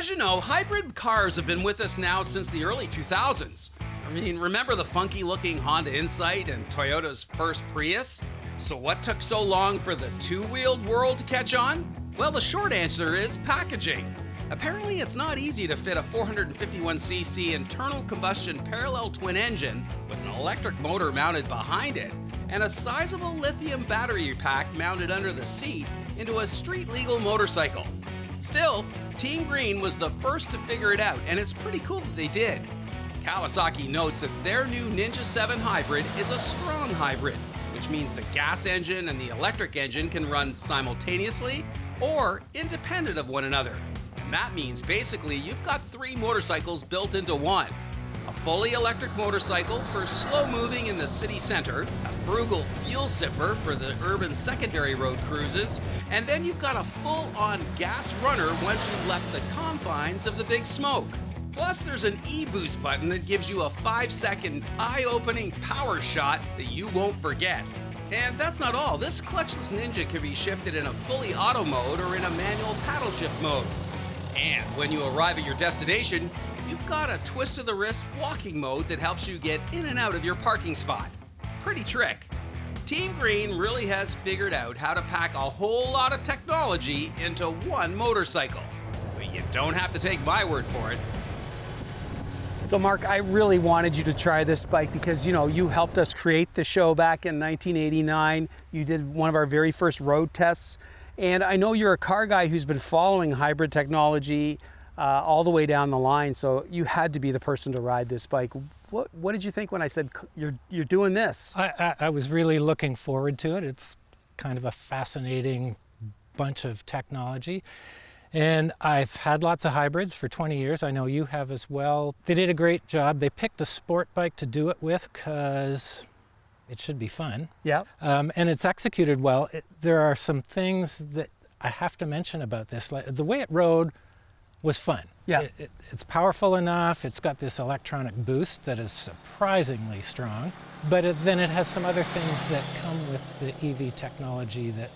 As you know, hybrid cars have been with us now since the early 2000s. I mean, remember the funky-looking Honda Insight and Toyota's first Prius? So what took so long for the two-wheeled world to catch on? Well, the short answer is packaging. Apparently, it's not easy to fit a 451cc internal combustion parallel twin engine with an electric motor mounted behind it and a sizable lithium battery pack mounted under the seat into a street-legal motorcycle. Still, Team Green was the first to figure it out, and it's pretty cool that they did. Kawasaki notes that their new Ninja 7 hybrid is a strong hybrid, which means the gas engine and the electric engine can run simultaneously or independent of one another. And that means basically you've got three motorcycles built into one. A fully electric motorcycle for slow moving in the city center, a frugal fuel sipper for the urban secondary road cruises, and then you've got a full-on gas runner once you've left the confines of the big smoke. Plus, there's an e-boost button that gives you a 5-second eye-opening power shot that you won't forget. And that's not all. This clutchless Ninja can be shifted in a fully auto mode or in a manual paddle shift mode. And when you arrive at your destination, you've got a twist-of-the-wrist walking mode that helps you get in and out of your parking spot. Pretty trick. Team Green really has figured out how to pack a whole lot of technology into one motorcycle. But you don't have to take my word for it. So Mark, I really wanted you to try this bike because, you know, you helped us create the show back in 1989. You did one of our very first road tests. And I know you're a car guy who's been following hybrid technology all the way down the line. So you had to be the person to ride this bike. What did you think when I said you're doing this? I was really looking forward to it. It's kind of a fascinating bunch of technology. And I've had lots of hybrids for 20 years. I know you have as well. They did a great job. They picked a sport bike to do it with because it should be fun. Yeah. And it's executed well. There are some things that I have to mention about this. Like, the way it rode was fun. Yeah. It's powerful enough. It's got this electronic boost that is surprisingly strong. But then it has some other things that come with the EV technology that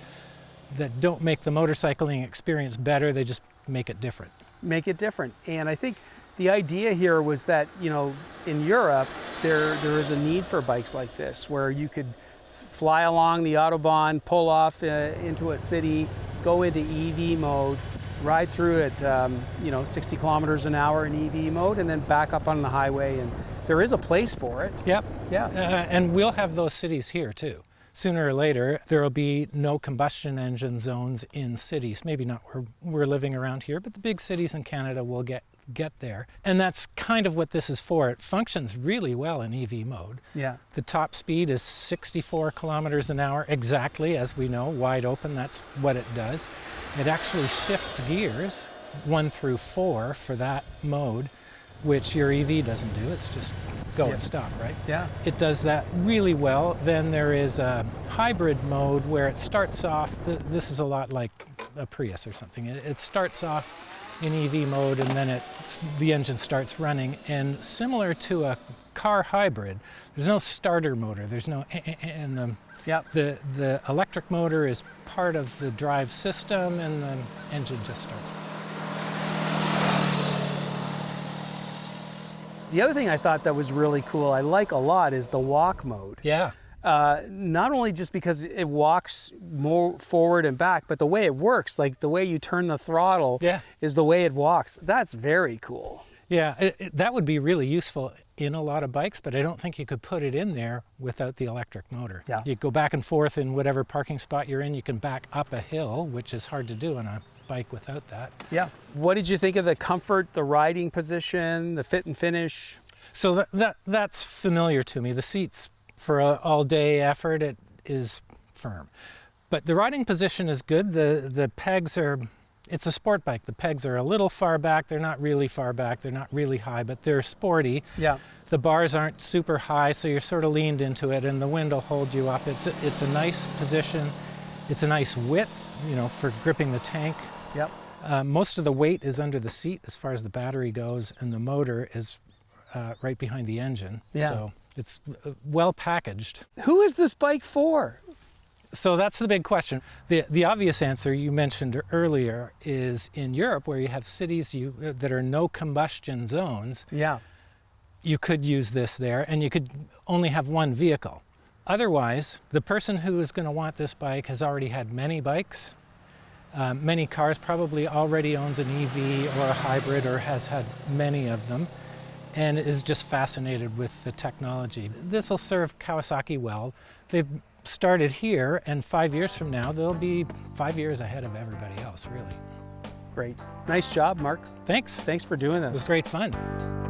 don't make the motorcycling experience better, they just make it different. Make it different. And I think the idea here was that, you know, in Europe, there is a need for bikes like this, where you could fly along the Autobahn, pull off into a city, go into EV mode, ride through at, 60 kilometers an hour in EV mode, and then back up on the highway. And there is a place for it. Yep. Yeah. And we'll have those cities here too. Sooner or later, there will be no combustion engine zones in cities. Maybe not where we're living around here, but the big cities in Canada will get there. And that's kind of what this is for. It functions really well in EV mode. Yeah. The top speed is 64 kilometers an hour, exactly, as we know, wide open, that's what it does. It actually shifts gears 1 through 4 for that mode, which your EV doesn't do. It's just go and stop, right? Yeah. It does that really well. Then there is a hybrid mode where it starts off, this is a lot like a Prius or something. It starts off in EV mode and then the engine starts running. And similar to a car hybrid, there's no starter motor. There's no, and the electric motor is part of the drive system and the engine just starts. The other thing I thought that was really cool, I like a lot, is the walk mode. Yeah. Not only just because it walks more forward and back, but the way it works, like the way you turn the throttle is the way it walks. That's very cool. Yeah, that would be really useful in a lot of bikes, but I don't think you could put it in there without the electric motor. Yeah. You go back and forth in whatever parking spot you're in. You can back up a hill, which is hard to do on a bike without that. Yeah. What did you think of the comfort, the riding position, the fit and finish? So that's familiar to me. The seats for an all-day effort, it is firm. But the riding position is good. The pegs are, it's a sport bike. The pegs are a little far back. They're not really far back. They're not really high, but they're sporty. Yeah. The bars aren't super high, so you're sort of leaned into it, and the wind will hold you up. It's a nice position. It's a nice width, for gripping the tank. Yep. Most of the weight is under the seat as far as the battery goes, and the motor is right behind the engine. Yeah. So it's well packaged. Who is this bike for? So that's the big question. The obvious answer you mentioned earlier is in Europe, where you have cities that are no combustion zones. Yeah. You could use this there, and you could only have one vehicle. Otherwise, the person who is going to want this bike has already had many bikes, many cars, probably already owns an EV or a hybrid or has had many of them, and is just fascinated with the technology. This will serve Kawasaki well. They've started here, and 5 years from now, they'll be 5 years ahead of everybody else, really. Great. Nice job, Mark. Thanks. Thanks for doing this. It was great fun.